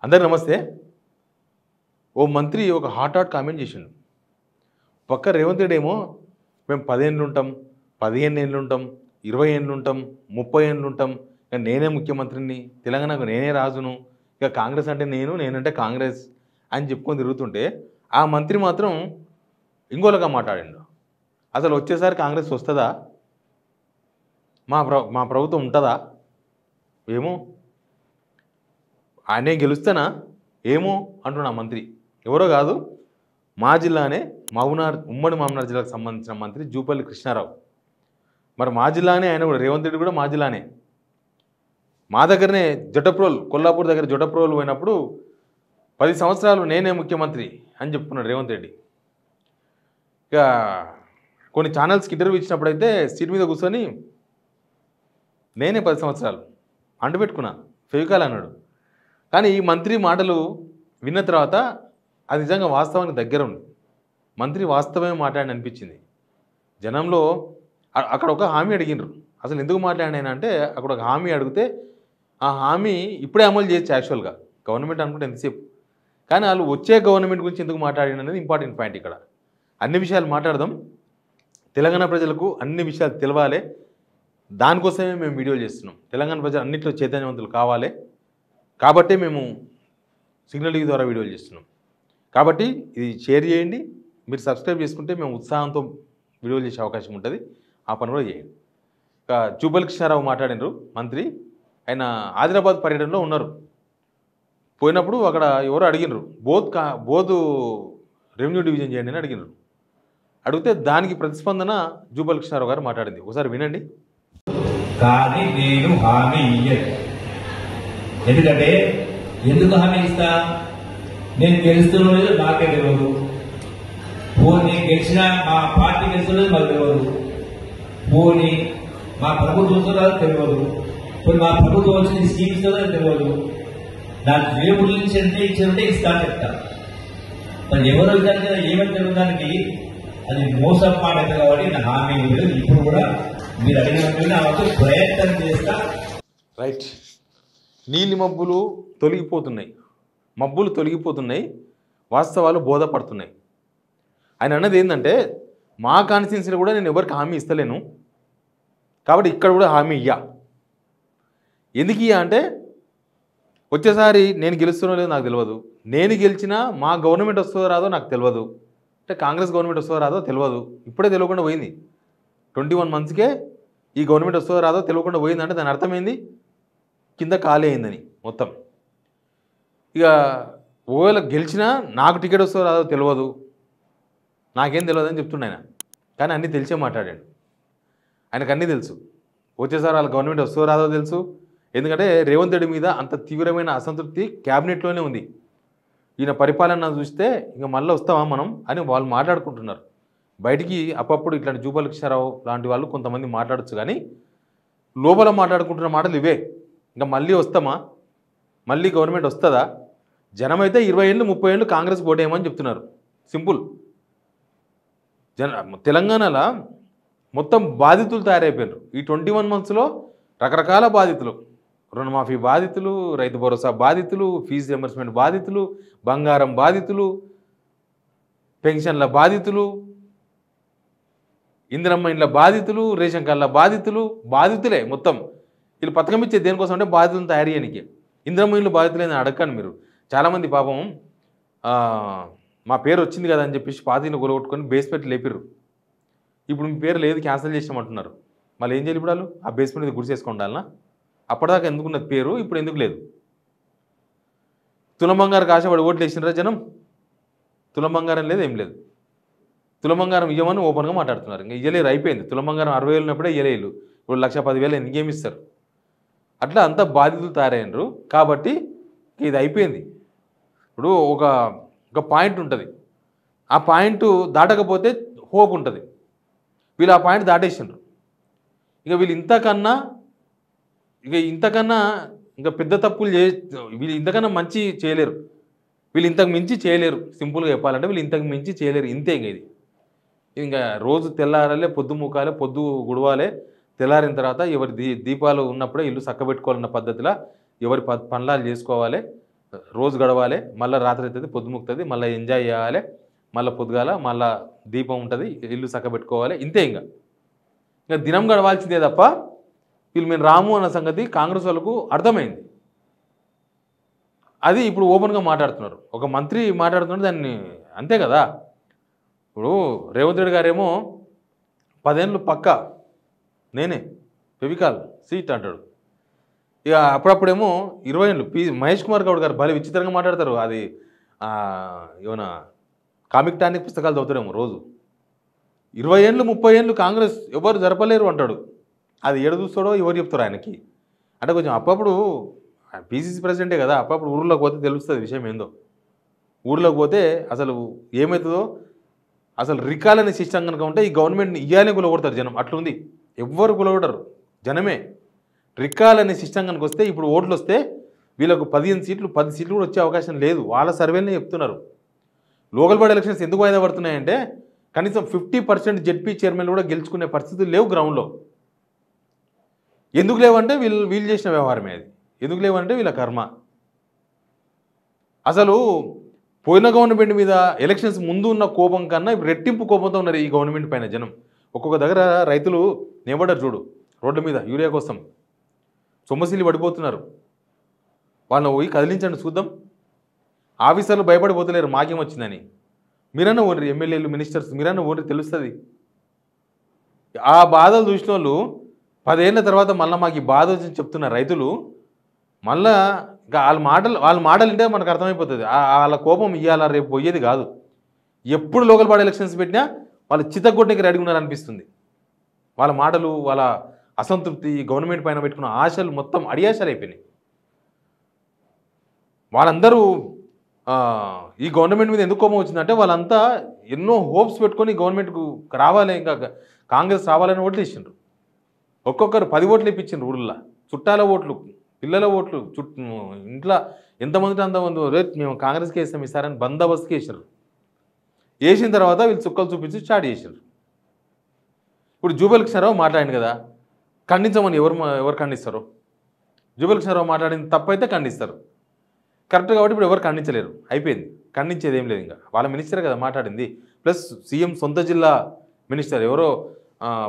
అందరికీ నమస్తే. ఓ మంత్రి ఒక హాట్ కామెంట్ చేసిండు. పక్క రేవంత్ రెడ్డి ఏమో మేము 10 ఏళ్ళు ఉంటాం, 15 ఏళ్ళు ఉంటాం, 20 ఏళ్ళు ఉంటాం, 30 ఏళ్ళు ఉంటాం, ఇక నేనే ముఖ్యమంత్రిని, తెలంగాణకు నేనే రాజును, ఇక కాంగ్రెస్ అంటే నేనంటే కాంగ్రెస్ అని చెప్పుకొని తిరుగుతుంటే ఆ మంత్రి మాత్రం ఇంకోలాగా మాట్లాడిండు. అసలు వచ్చేసారి కాంగ్రెస్ వస్తుందా, మా ప్రభుత్వం ఉంటుందా, ఏమో ఆయనే గెలుస్తానా ఏమో అంటున్నా మంత్రి. ఎవరో కాదు, మా జిల్లానే ఉమ్మడి మహబూబ్నగర్ జిల్లాకు సంబంధించిన మంత్రి జూపల్లి కృష్ణారావు. మరి మా జిల్లానే ఆయన కూడా, రేవంత్ రెడ్డి కూడా మా జిల్లానే. మా దగ్గరనే జటప్రోల్, కొల్లాపూర్ దగ్గర జటప్రోల్ పోయినప్పుడు 10 సంవత్సరాలు నేనే ముఖ్యమంత్రి అని చెప్పుకున్నాడు రేవంత్ రెడ్డి. ఇక కొన్ని ఛానల్స్కి ఇంటర్వ్యూ ఇచ్చినప్పుడు అయితే సీట్ మీద కూర్చొని నేనే 10 సంవత్సరాలు అంటుపెట్టుకున్నా, ఫెవికాల్ అన్నాడు. కానీ ఈ మంత్రి మాటలు విన్న తర్వాత అది నిజంగా వాస్తవానికి దగ్గర ఉంది. మంత్రి వాస్తవమే మాట్లాడి అనిపించింది. జనంలో అక్కడ ఒక హామీ అడిగినరు. అసలు ఎందుకు మాట్లాడినా అంటే అక్కడ ఒక హామీ అడిగితే ఆ హామీ ఇప్పుడే అమలు చేయొచ్చు యాక్చువల్గా, గవర్నమెంట్ అనుకుంటే ఎంతసేపు. కానీ వాళ్ళు వచ్చే గవర్నమెంట్ గురించి ఎందుకు మాట్లాడిన అనేది ఇంపార్టెంట్ పాయింట్. ఇక్కడ అన్ని విషయాలు మాట్లాడదాం, తెలంగాణ ప్రజలకు అన్ని విషయాలు తెలవాలి. దానికోసమే మేము వీడియోలు చేస్తున్నాం. తెలంగాణ ప్రజలు అన్నింటిలో చైతన్యవంతులు కావాలి కాబట్టే మేము సిగ్నల్ టీవీ ద్వారా వీడియోలు చేస్తున్నాం. కాబట్టి ఇది షేర్ చేయండి, మీరు సబ్స్క్రైబ్ చేసుకుంటే మేము ఉత్సాహంతో వీడియోలు చేసే అవకాశం ఉంటుంది. ఆ పని కూడా చేయండి. ఇక జూపల్లి కృష్ణారావు మాట్లాడినారు మంత్రి. ఆయన ఆదిలాబాద్ పర్యటనలో ఉన్నారు. పోయినప్పుడు అక్కడ ఎవరో అడిగినారు, బోధ్ రెవెన్యూ డివిజన్ చేయండి అని అడిగినారు. అడిగితే దానికి ప్రతిస్పందన జూపల్లి కృష్ణారావు గారు మాట్లాడింది. ఒకసారి వినండి. కానీ నేను హామీ ఇయ్యను. ఎందుకంటే ఎందుకు హామీ ఇస్తా? నేను గెలుస్తున్న లేదు నాకే తెలియదు. పోనీ గెలిచినా మా పార్టీ గెలుస్తున్నది మాకు తెలియదు. పోనీ మా ప్రభుత్వం వస్తుందో తెలియదు. పోనీ మా ప్రభుత్వం వచ్చింది స్కీమ్ ఇస్తుందో తెలియదు. నాకు జేబుల నుంచి ఎంత ఇచ్చారంటే ఇస్తా చెప్తా. మరి ఎవరో విధానికి ఏమని తెలియడానికి అది మోసం మాట కాబట్టి నా హామీ లేదు. ఇప్పుడు కూడా మీరు అడిగినట్టు నా ప్రయత్నం చేస్తా. రైట్. నీలి మబ్బులు తొలగిపోతున్నాయి, వాస్తవాలు బోధపడుతున్నాయి. ఆయన అన్నది ఏంటంటే, మా కాన్స్టిట్యున్సీలో కూడా నేను ఎవరికి హామీ ఇస్తలేను కాబట్టి ఇక్కడ కూడా హామీ ఇయ్యా. ఎందుకు ఇయ్యా అంటే, వచ్చేసారి నేను గెలుస్తున్నా లేదో నాకు తెలియదు, నేను గెలిచినా మా గవర్నమెంట్ వస్తుందో రాదో నాకు తెలియదు, అంటే కాంగ్రెస్ గవర్నమెంట్ వస్తుందో రాదో తెలియదు. ఇప్పుడే తెలియకుండా పోయింది. 21 మంత్స్కే ఈ గవర్నమెంట్ వస్తుందో రాదో తెలియకుండా పోయిందంటే దాని అర్థమైంది కింద ఖాళీ అయిందని మొత్తం. ఇక ఒకవేళ గెలిచినా నాకు టికెట్ వస్తుందో రాదో తెలియదు, నాకేం తెలియదు అని చెప్తున్నాయన. కానీ అన్నీ తెలిసే మాట్లాడాడు. ఆయనకు అన్నీ తెలుసు. వచ్చేసారి వాళ్ళ గవర్నమెంట్ వస్తుందో రాదో తెలుసు. ఎందుకంటే రేవంత్ రెడ్డి మీద అంత తీవ్రమైన అసంతృప్తి క్యాబినెట్లోనే ఉంది. ఈయన పరిపాలన చూస్తే ఇంకా మళ్ళీ వస్తామా మనం అని వాళ్ళు మాట్లాడుకుంటున్నారు. బయటికి అప్పుడప్పుడు ఇట్లాంటి జూపల్లి కృష్ణారావు లాంటి వాళ్ళు కొంతమంది మాట్లాడచ్చు, కానీ లోపల మాట్లాడుకుంటున్న మాటలు ఇవే. ఇంకా మళ్ళీ వస్తామా, మళ్ళీ గవర్నమెంట్ వస్తుందా, జనమైతే 20 ఏళ్ళు 30 ఏళ్ళు కాంగ్రెస్ ఓటేయమని చెప్తున్నారు. సింపుల్. తెలంగాణలో మొత్తం బాధితులు తయారైపోయారు. ఈ 21 మంత్స్లో రకరకాల బాధితులు, రుణమాఫీ బాధితులు, రైతు భరోసా బాధితులు, ఫీజు రియంబర్స్మెంట్ బాధితులు, బంగారం బాధితులు, పెన్షన్ల బాధితులు, ఇందిరమ్మ ఇండ్ల బాధితులు, రేషన్ కార్డుల బాధితులే మొత్తం. వీళ్ళు పథకం ఇచ్చే దేనికోసం అంటే బాధితులను తయారు చేయడానికి. ఇందిరమ్మ ఇండ్లు బాధితులేని అడగండి మీరు. చాలామంది పాపం మా పేరు వచ్చింది కదా అని చెప్పేసి పాతిని గొలగొట్టుకొని బేస్మెంట్ లేపిర్రు. ఇప్పుడు మీ పేరు లేదు, క్యాన్సిల్ చేసామంటున్నారు. మళ్ళీ ఏం చేయాలి ఇప్పుడు? వాళ్ళు ఆ బేస్మెంట్ మీద గుడిసేసుకుంటాలనా? అప్పటిదాకా ఎందుకున్నది పేరు, ఇప్పుడు ఎందుకు లేదు? తులం బంగారం ఆశపడి ఓట్లు వేసినారా జనం? తులం బంగారం లేదు, ఏం లేదు. తులం బంగారం ఇవ్వమని ఓపెన్గా మాట్లాడుతున్నారు. ఇంకా ఇయ్యలేరు, అయిపోయింది. తులం బంగారం 60,000 ఉన్నప్పుడే ఇయ్యలేరు. ఇప్పుడు 1,10,000 ఇంకేమిస్తారు? అట్లా అంతా బాధితులు తయారైనరు. కాబట్టి ఇది అయిపోయింది. ఇప్పుడు ఒక పాయింట్ ఉంటుంది, ఆ పాయింట్ దాటకపోతే హోప్ ఉంటుంది. వీళ్ళు ఆ పాయింట్ దాటేసిండ్రు. ఇక వీళ్ళు ఇంతకన్నా ఇంకా పెద్ద తప్పులు వీళ్ళు ఇంతకన్నా మంచి చేయలేరు, వీళ్ళు ఇంతకు మించి చేయలేరు. సింపుల్గా చెప్పాలంటే వీళ్ళు ఇంతకు మించి చేయలేరు. ఇంతే ఇంకా ఇది. ఇంకా రోజు తెల్లారాలే, పొద్దు మూకాలే, పొద్దు గుడవాలే, తెల్లారిన తర్వాత ఎవరి దీపాలు ఉన్నప్పుడే ఇల్లు చక్కబెట్టుకోవాలన్న పద్ధతిలో ఎవరి పనులాలు చేసుకోవాలి. రోజు గడవాలి, మళ్ళీ రాత్రి అవుతుంది, పొద్దుముకుతుంది, మళ్ళీ ఎంజాయ్ చేయాలి, మళ్ళీ పొద్దుగాల మళ్ళీ దీపం ఉంటుంది, ఇల్లు చక్కబెట్టుకోవాలి, ఇంతే. ఇంకా దినం గడవాల్సిందే తప్ప వీళ్ళు మేము రాము అన్న సంగతి కాంగ్రెస్ వాళ్ళకు అర్థమైంది. అది ఇప్పుడు ఓపెన్గా మాట్లాడుతున్నారు. ఒక మంత్రి మాట్లాడుతున్నారు దాన్ని, అంతే కదా. ఇప్పుడు రేవంత్ రెడ్డి గారేమో 10 ఏళ్ళు పక్కా నేనే ఫెవికాల్ సీట్ అంటాడు. ఇక అప్పుడప్పుడేమో 20 ఏళ్ళు మహేష్ కుమార్ గౌడ్ గారు భలే విచిత్రంగా మాట్లాడతారు. అది ఏమైనా కామిక్ టానిక్ పుస్తకాలు చదువుతారేమో రోజు. 20 ఏళ్ళు 30 ఏళ్ళు కాంగ్రెస్ ఎవరు జరపలేరు అంటాడు. అది ఏడు చూస్తాడో ఎవరు చెప్తారు ఆయనకి. అంటే కొంచెం అప్పుడప్పుడు పీసీసీ ప్రెసిడెంటే కదా, అప్పుడప్పుడు ఊర్లోకి పోతే తెలుస్తుంది విషయం ఏందో. ఊర్లోకి పోతే అసలు ఏమవుతుందో, అసలు రికాల్ అనే సిస్టమ్ కనుక ఉంటే ఈ గవర్నమెంట్ని ఇయ్యాలని కూలగొడతారు జనం. అట్లుంది, ఎవ్వరు కూలగొడరు, జనమే. రికాల్ అనే సిస్టమ్ కనుక వస్తే ఇప్పుడు ఓట్లు వస్తే వీళ్ళకు 15 సీట్లు 10 సీట్లు కూడా వచ్చే అవకాశం లేదు. వాళ్ళ సర్వేలనే చెప్తున్నారు. లోకల్ బాడీ ఎలక్షన్స్ ఎందుకు వాయిదా పడుతున్నాయంటే కనీసం 50% జెడ్పీ చైర్మన్లు కూడా గెలుచుకునే పరిస్థితులు లేవు గ్రౌండ్లో. ఎందుకు లేవంటే వీళ్ళు చేసిన వ్యవహారమే అది. ఎందుకు లేవంటే వీళ్ళ కర్మ. అసలు పోయిన గవర్నమెంట్ మీద ఎలక్షన్స్ ముందు ఉన్న కోపం కన్నా ఇప్పుడు రెట్టింపు కోపంతో ఉన్నారు ఈ గవర్నమెంట్ పైన జనం. ఒక్కొక్క దగ్గర రైతులు నిలబడ్డారు చూడు రోడ్ల మీద యూరియా కోసం, సొమ్మసిల్లి పడిపోతున్నారు. వాళ్ళని పోయి కదిలించండి చూద్దాం. ఆఫీసర్లు భయపడిపోతలేరు మాకేం వచ్చిందని. మీరన్నా ఓన్రి ఎమ్మెల్యేలు మినిస్టర్స్ మీరన్నా ఓన్రి తెలుస్తుంది. ఆ బాధలు చూసిన వాళ్ళు 10 ఏళ్ళ తర్వాత మళ్ళీ మాకు ఈ బాధ వచ్చి చెప్తున్న రైతులు మళ్ళా ఇంకా వాళ్ళ మాటలు వింటే మనకు అర్థమైపోతుంది. వాళ్ళ కోపం ఇవ్వాలా రేపు పోయేది కాదు. ఎప్పుడు లోకల్ బాడీ ఎలక్షన్స్ పెట్టినా వాళ్ళు చిత్తగొట్టడానికి రెడీ ఉన్నారనిపిస్తుంది. వాళ్ళ మాటలు, వాళ్ళ అసంతృప్తి, గవర్నమెంట్ పైన పెట్టుకున్న ఆశలు మొత్తం అడియాశలు అయిపోయినాయి. వాళ్ళందరూ ఈ గవర్నమెంట్ మీద ఎందుకు కోపం వచ్చిందంటే వాళ్ళంతా ఎన్నో హోప్స్ పెట్టుకొని గవర్నమెంట్కు రావాలి, ఇంకా కాంగ్రెస్ రావాలని ఓట్లు ఇచ్చిండ్రు. ఒక్కొక్కరు 10 ఓట్లు ఇప్పించిండ్రు ఊళ్ళో. చుట్టాల ఓట్లు, పిల్లల ఓట్లు, ఇంట్లో ఎంతమంది అంతమంది రేట్ మేము కాంగ్రెస్కి వేస్తాం ఇస్తారని బందోబస్తుకి వేసారు. వేసిన తర్వాత వీళ్ళు చుక్కలు చూపించి స్టార్ట్ చేశారు. ఇప్పుడు జూబల్ కృష్ణారావు మాట్లాడింది కదా, ఖండించమని ఎవరు ఖండిస్తారు? జూబల్ కృష్ణారావు మాట్లాడింది తప్పైతే ఖండిస్తారు, కరెక్ట్. కాబట్టి ఇప్పుడు ఎవరు ఖండించలేరు, అయిపోయింది. ఖండించేది ఏం లేదు. ఇంకా వాళ్ళ మినిస్టర్ కదా మాట్లాడింది. ప్లస్ సీఎం సొంత జిల్లా మినిస్టర్, ఎవరో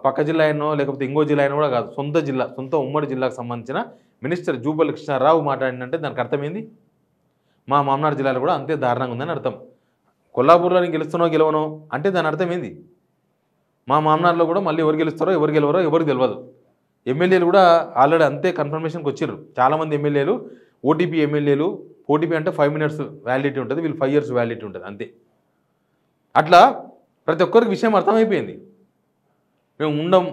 పక్క జిల్లా అయినో లేకపోతే ఇంకో జిల్లా అయినా కూడా కాదు, సొంత జిల్లా, సొంత ఉమ్మడి జిల్లాకు సంబంధించిన మినిస్టర్ జూబల్ కృష్ణారావు మాట్లాడిందంటే దానికి అర్థమైంది. మా మామనాడు జిల్లాలో కూడా అంతే దారుణంగా ఉందని అర్థం. కొల్లాపూర్లో గెలుస్తున్నావు గెలవనో అంటే దాని అర్థం ఏంది? మా మామనాడులో కూడా మళ్ళీ ఎవరు గెలుస్తారో ఎవరు గెలవరో ఎవరికి తెలియదు. ఎమ్మెల్యేలు కూడా ఆల్రెడీ అంతే కన్ఫర్మేషన్కి వచ్చారు. చాలామంది ఎమ్మెల్యేలు ఓటీపీ ఎమ్మెల్యేలు. ఓటీపీ అంటే 5 minutes వ్యాలిడిటీ ఉంటుంది, వీళ్ళు 5 years వ్యాలిడిటీ ఉంటుంది అంతే. అట్లా ప్రతి ఒక్కరికి విషయం అర్థమైపోయింది, మేము ఉండం.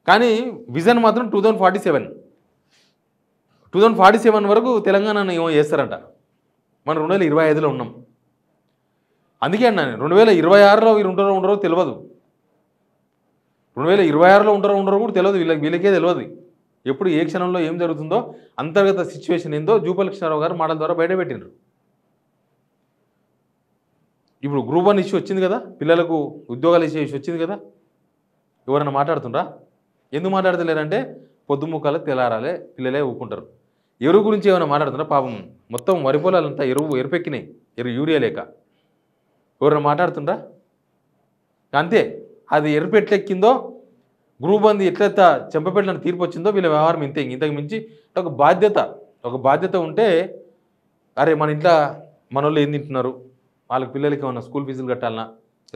కానీ విజన్ మాత్రం 2047 వరకు తెలంగాణను ఏమో చేస్తారంట. మనం 2025లో ఉన్నాం. అందుకే అన్నాను 2026లో వీరు ఉండరో తెలియదు. 2026లో ఉండరో కూడా తెలియదు. వీళ్ళకే తెలియదు ఎప్పుడు ఏ క్షణంలో ఏం జరుగుతుందో, అంతర్గత సిచ్యువేషన్ ఏందో జూపల్ కృష్ణారావు గారు మాటల ద్వారా బయటపెట్టినారు. ఇప్పుడు గ్రూప్ 1 ఇష్యూ వచ్చింది కదా, పిల్లలకు ఉద్యోగాలు ఇచ్చే ఇష్యూ వచ్చింది కదా, ఎవరైనా మాట్లాడుతుండ్రా? ఎందుకు మాట్లాడతలేరంటే పొద్దుముక్కలు తెలారాలే, పిల్లలే ఊపుకుంటారు. ఎరువు గురించి ఏమైనా మాట్లాడుతున్నా? పాపం మొత్తం వరి పొలాలంతా ఎరుపెక్కినాయి, యూరియా లేక. ఎవరైనా మాట్లాడుతుండ్రా? అంతే. అది ఎరుపెట్లెక్కిందో, గ్రూప్ 1 ఎట్లయితే చెంపపెట్టిన తీర్పు వచ్చిందో వీళ్ళ వ్యవహారం ఇంతే. ఇంతకు మించి ఒక బాధ్యత ఉంటే, అరే మన ఇంట్లో మన వాళ్ళు ఏం తింటున్నారు, వాళ్ళకి పిల్లలకి ఏమైనా స్కూల్ ఫీజులు కట్టాలన్నా,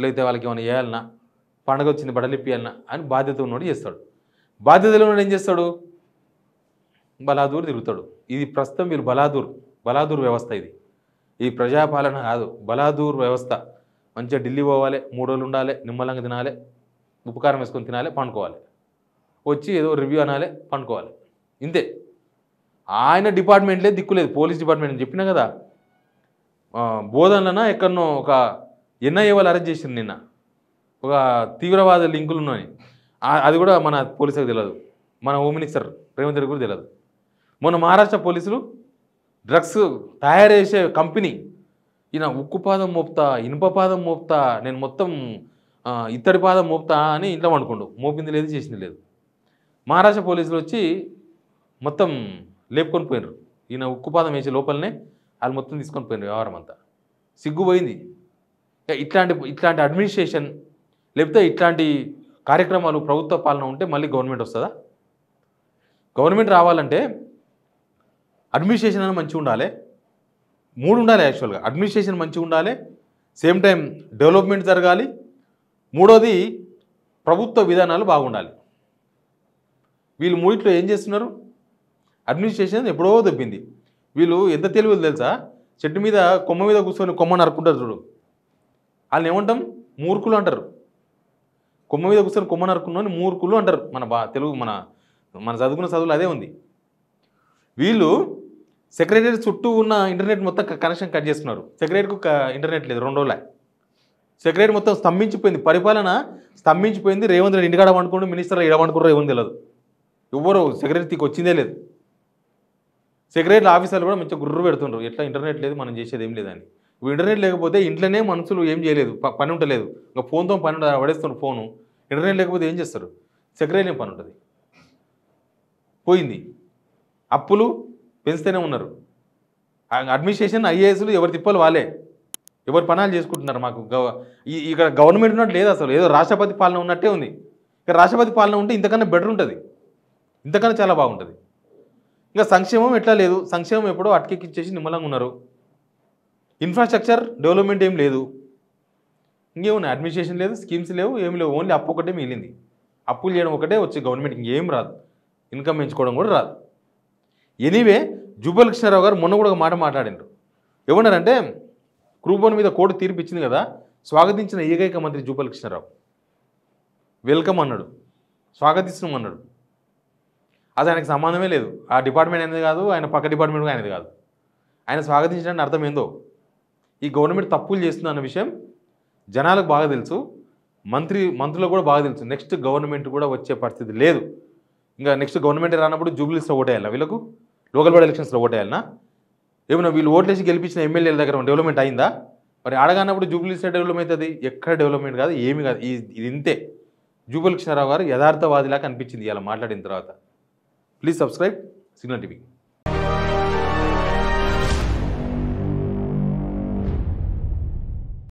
లేకపోతే వాళ్ళకి ఏమైనా వేయాలన్నా, పండగ వచ్చింది బట్టలు ఇప్పియాలన్నా అని బాధ్యత ఉన్నోడు చేస్తాడు. బాధ్యతలో ఉన్నోడు ఏం చేస్తాడు? బలాదూర్ తిరుగుతాడు. ఇది ప్రస్తుతం వీళ్ళు బలాదూర్ వ్యవస్థ. ఈ ప్రజాపాలన కాదు, బలాదూర్ వ్యవస్థ. మంచిగా ఢిల్లీ పోవాలి, 3 రోజులు ఉండాలి, నిమ్మలంగా తినాలి, ఉప్పుకారం వేసుకొని తినాలి, పండుకోవాలి, వచ్చి ఏదో రివ్యూ అనాలి, పండుకోవాలి, ఇంతే. ఆయన డిపార్ట్మెంట్లే దిక్కులేదు. పోలీస్ డిపార్ట్మెంట్ అని చెప్పినా కదా, బోధనలన ఎక్కడనో ఒక ఎన్ఐఏ వాళ్ళు అరెస్ట్ చేసింది నిన్న, ఒక తీవ్రవాద లింకులు ఉన్నాయి. అది కూడా మన పోలీసులకు తెలియదు, మన హోమ్ మినిస్టర్ రేవంత్ రెడ్డి కూడా తెలియదు. మొన్న మహారాష్ట్ర పోలీసులు డ్రగ్స్ తయారు చేసే కంపెనీ, ఈయన ఉక్కు పాదం మోపుతా, ఇనుప పాదం మోపుతా, నేను మొత్తం ఇత్తడి పాదం మోపుతా అని ఇంట్లో అనుకోండు. మోపింది లేదు, చేసింది లేదు. మహారాష్ట్ర పోలీసులు వచ్చి మొత్తం లేపుకొని పోయినారు. ఈయన ఉక్కుపాదం వేసే లోపలనే వాళ్ళు మొత్తం తీసుకొని పోయినారు వ్యవహారం అంతా. సిగ్గుపోయింది. ఇట్లాంటి అడ్మినిస్ట్రేషన్ లేకపోతే ఇట్లాంటి కార్యక్రమాలు ప్రభుత్వ పాలన ఉంటే మళ్ళీ గవర్నమెంట్ వస్తుందా? గవర్నమెంట్ రావాలంటే అడ్మినిస్ట్రేషన్ అనేది మంచిగా ఉండాలి. 3 ఉండాలి యాక్చువల్గా. అడ్మినిస్ట్రేషన్ మంచిగా ఉండాలి, సేమ్ టైం డెవలప్మెంట్ జరగాలి, మూడోది ప్రభుత్వ విధానాలు బాగుండాలి. వీళ్ళు మూడిట్లో ఏం చేస్తున్నారు? అడ్మినిస్ట్రేషన్ ఎప్పుడో దొబ్బింది. వీళ్ళు ఎంత తెలివిలో తెలుసా? చెట్టు మీద కొమ్మ మీద కూర్చొని కొమ్మ నరుకుంటారు చూడు, వాళ్ళని ఏమంటాం? మూర్ఖులు అంటారు. కొమ్మ మీద కూర్చొని కొమ్మ నరుకున్నాను మూర్ఖులు అంటారు. తెలుగు మన చదువుకున్న చదువులు అదే ఉంది. వీళ్ళు సెక్రటరీ చుట్టూ ఉన్న ఇంటర్నెట్ మొత్తం కనెక్షన్ కట్ చేస్తున్నారు. సెక్రటరీకు ఇంటర్నెట్ లేదు 2 రోజులే. సెక్రటరీ మొత్తం స్తంభించిపోయింది, పరిపాలన స్తంభించిపోయింది. రేవంత్ రెడ్డి ఇంటికాడ వండుకుంటూ మినిస్టర్లు ఇడ వండుకుంటారో ఏమో తెలియదు. ఎవ్వరు సెక్రటరీకి వచ్చిందే లేదు. సెక్రటరీ ఆఫీసర్లు కూడా మంచిగా గుర్రు పెడుతుండ్రు, ఎట్లా ఇంటర్నెట్ లేదు మనం చేసేది ఏం లేదని. ఇప్పుడు ఇంటర్నెట్ లేకపోతే ఇంట్లోనే మనుషులు ఏం చేయలేదు, పని ఉంటలేదు. ఇంకా ఫోన్తో పని పడేస్తున్నారు ఫోను. ఇంటర్నెట్ లేకపోతే ఏం చేస్తారు? సెక్రటరీ ఏం పని ఉంటుంది? పోయింది. అప్పులు పెంచుతూనే ఉన్నారు. అడ్మినిస్ట్రేషన్ ఐఏఎస్లు ఎవరు తిప్పాలి వాళ్ళే, ఎవరు పనాలు చేసుకుంటున్నారు. మాకు ఇక్కడ గవర్నమెంట్ ఉన్నట్టు లేదు అసలు, ఏదో రాష్ట్రపతి పాలన ఉన్నట్టే ఉంది. ఇక్కడ రాష్ట్రపతి పాలన ఉంటే ఇంతకన్నా బెటర్ ఉంటుంది, ఇంతకన్నా చాలా బాగుంటుంది. ఇంకా సంక్షేమం ఎట్లా లేదు, సంక్షేమం ఎప్పుడో అటకెక్కిచ్చేసి నిమ్మలంగా ఉన్నారు. ఇన్ఫ్రాస్ట్రక్చర్ డెవలప్మెంట్ ఏం లేదు, ఇంకేమున్నాయి? అడ్మినిస్ట్రేషన్ లేదు, స్కీమ్స్ లేవు, ఏమి లేవు. ఓన్లీ అప్పు ఒకటే మిగిలింది. అప్పులు చేయడం ఒకటే వచ్చి గవర్నమెంట్ ఇంకేం రాదు, ఇన్కమ్ పెంచుకోవడం కూడా రాదు. ఎనీవే జూపల్లి కృష్ణారావు గారు మొన్న కూడా ఒక మాట మాట్లాడిండ్రు. ఏమన్నారంటే గ్రూప్ 1 మీద కోర్టు తీర్పు ఇచ్చింది కదా, స్వాగతించిన ఏకైక మంత్రి జూపల్లి కృష్ణారావు. వెల్కమ్ అన్నాడు, స్వాగతిస్తున్నాం అన్నాడు. అది ఆయనకు సంబంధమే లేదు. ఆ డిపార్ట్మెంట్ అనేది కాదు, ఆయన పక్క డిపార్ట్మెంట్ అనేది కాదు. ఆయన స్వాగతించడానికి అర్థం ఏందో. ఈ గవర్నమెంట్ తప్పులు చేస్తుంది అన్న విషయం జనాలకు బాగా తెలుసు, మంత్రులకు కూడా బాగా తెలుసు. నెక్స్ట్ గవర్నమెంట్ కూడా వచ్చే పరిస్థితి లేదు. ఇంకా నెక్స్ట్ గవర్నమెంట్ రానప్పుడు జూబ్లీస్లో ఓటేయాలన్నా, వీళ్ళకు లోకల్ బాడీ ఎలక్షన్స్లో ఓటేయాలన్నా? ఏమన్నా వీళ్ళు ఓట్లేసి గెలిపించిన ఎమ్మెల్యేల దగ్గర డెవలప్మెంట్ అయిందా? మరి అడగానప్పుడు జూబ్లీస్లో డెవలప్మెంట్ అవుతుంది, ఎక్కడ డెవలప్మెంట్ కాదు, ఏమి కాదు. ఇది ఇంతే. జూపల్లి కృష్ణారావు గారు యథార్థవాదిలాగా అనిపించింది ఇలా మాట్లాడిన తర్వాత. Please subscribe signal TV.